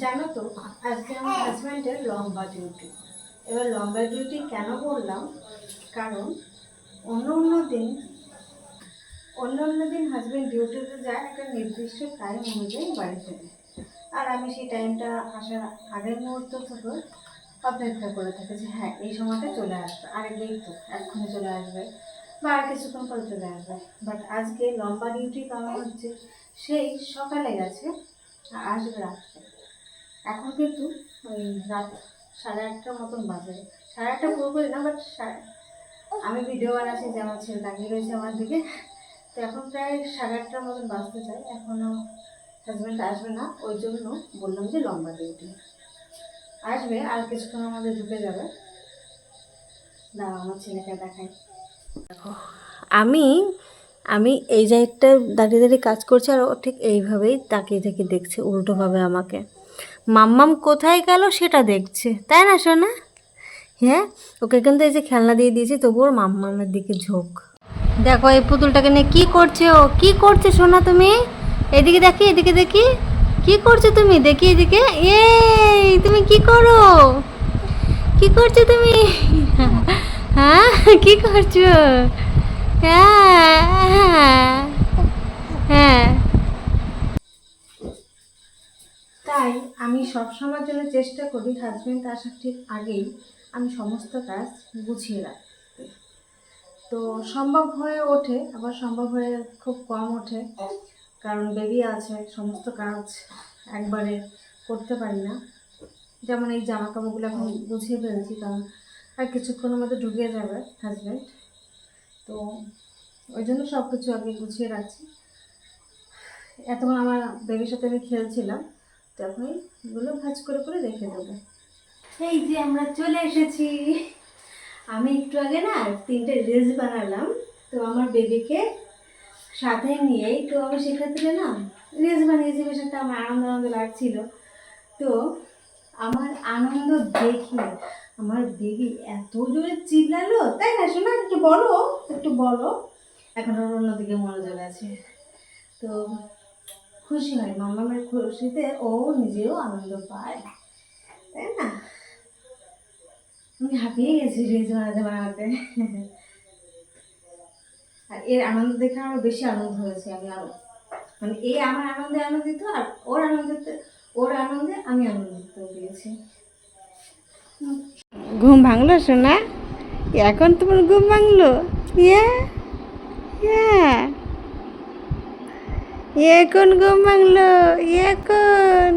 জানো তো, আজকে আমার হাজব্যান্ডের লম্বা ডিউটি। এবার লম্বা ডিউটি কেন বললাম, কারণ অন্য অন্য দিন হাজব্যান্ড ডিউটিতে যায় একটা নির্দিষ্ট টাইম অনুযায়ী বাড়ি ফেরে। আর আমি সেই টাইমটা আসার আগের মুহূর্ত থেকে অপেক্ষা করে থাকি যে হ্যাঁ এই সময়টা চলে আসবে, আর এই তো এক্ষুনি চলে আসবে বা আর কিছুক্ষণ পরে চলে আসবে। বাট আজকে লম্বা ডিউটি কারণ হচ্ছে সেই সকালে গেছে আর আসবে রাত্রে। এখন কিন্তু ওই রাত 8:30টার মতন বাজে, 8:30 পুরোপুরি না, বাট আমি ভিডিও বানাচ্ছি যে আমার ছেলে তাকিয়ে রয়েছে আমার দিকে। তো এখন প্রায় 8:30টার মতন বাজতে চাই, এখনও হাজব্যান্ড আসবে না। ওই জন্য বললাম যে লম্বা ডিউটি আসবে, আর কিছুক্ষণের মধ্যে ঢুকে যাবে। না, আমার ছেলেকে দেখাই। দেখো, আমি আমি এই জায়গাটা দাঁড়িয়ে দাঁড়িয়ে কাজ করছি, আর ও ঠিক এইভাবেই তাকিয়ে থেকে দেখছে উল্টোভাবে আমাকে। মাম্মাম কোথায় গেল সেটা দেখছে, তাই না সোনা? হ্যাঁ, ওকে কিন্তু এই যে খেলনা দিয়ে দিয়েছি, তবু ওর মাম্মামের দিকে ঝোঁক। দেখো এই পুতুলটাকে নিয়ে কী করছে ও, কী করছে সোনা তুমি? এদিকে দেখি, এদিকে দেখি, কী করছো তুমি? দেখি এদিকে, এই তুমি কি করো? কি করছো তুমি? হ্যাঁ, কি করছো? হ্যাঁ হ্যাঁ হ্যাঁ। তাই আমি সবসময়ের জন্য চেষ্টা করি হাজব্যান্ড আসার ঠিক আগেই আমি সমস্ত কাজ গুছিয়ে রাখতে। তো সম্ভব হয়ে ওঠে, আবার সম্ভব হয়ে খুব কম ওঠে, কারণ বেবি আছে, সমস্ত কাজ একবারে করতে পারি না। যেমন এই জামা কাপড়গুলো এখন গুছিয়ে ফেলেছি, কারণ আর কিছুক্ষণের মধ্যে ঢুকে যাবে হাজব্যান্ড। তো ওই জন্য সব কিছু আগে গুছিয়ে রাখছি। এতক্ষণ আমার বেবির সাথে আমি খেলছিলাম, তখনই এগুলো ভাজ করে করে রেখে দেবো। এই যে আমরা চলে এসেছি। আমি একটু আগে না 3টে রিলস বানালাম, তো আমার বেবিকে সাথে নিয়েই তো আমি সেক্ষেত্রে না রিলস বানিয়েছি। বেশ একটা আমার আনন্দ আনন্দ লাগছিল। তো আমার আনন্দ দেখে আমার বেবি এত জোরে চিল্লালো, তাই না শোনা? একটু বলো, একটু বলো। এখন ওর অন্যদিকে মনোযোগ আছে। তো খুশি হয়, মামামের খুশিতে ও নিজেও আনন্দ পায়, তাই না? আমি হাঁপিয়ে গেছি রিলস বানাতে বানাতে। আর এর আনন্দ দেখে আমার বেশি আনন্দ হয়েছে। আমি আরো মানে এই আমার আনন্দে আনন্দিত, আর ওর আনন্দে আমি আনন্দিত পেয়েছি। ঘুম ভাঙলো শোনা? এখন তোমার ঘুম ভাঙলো? ইয়ে ইয়ে এখন ঘুম ভাঙলো এখন।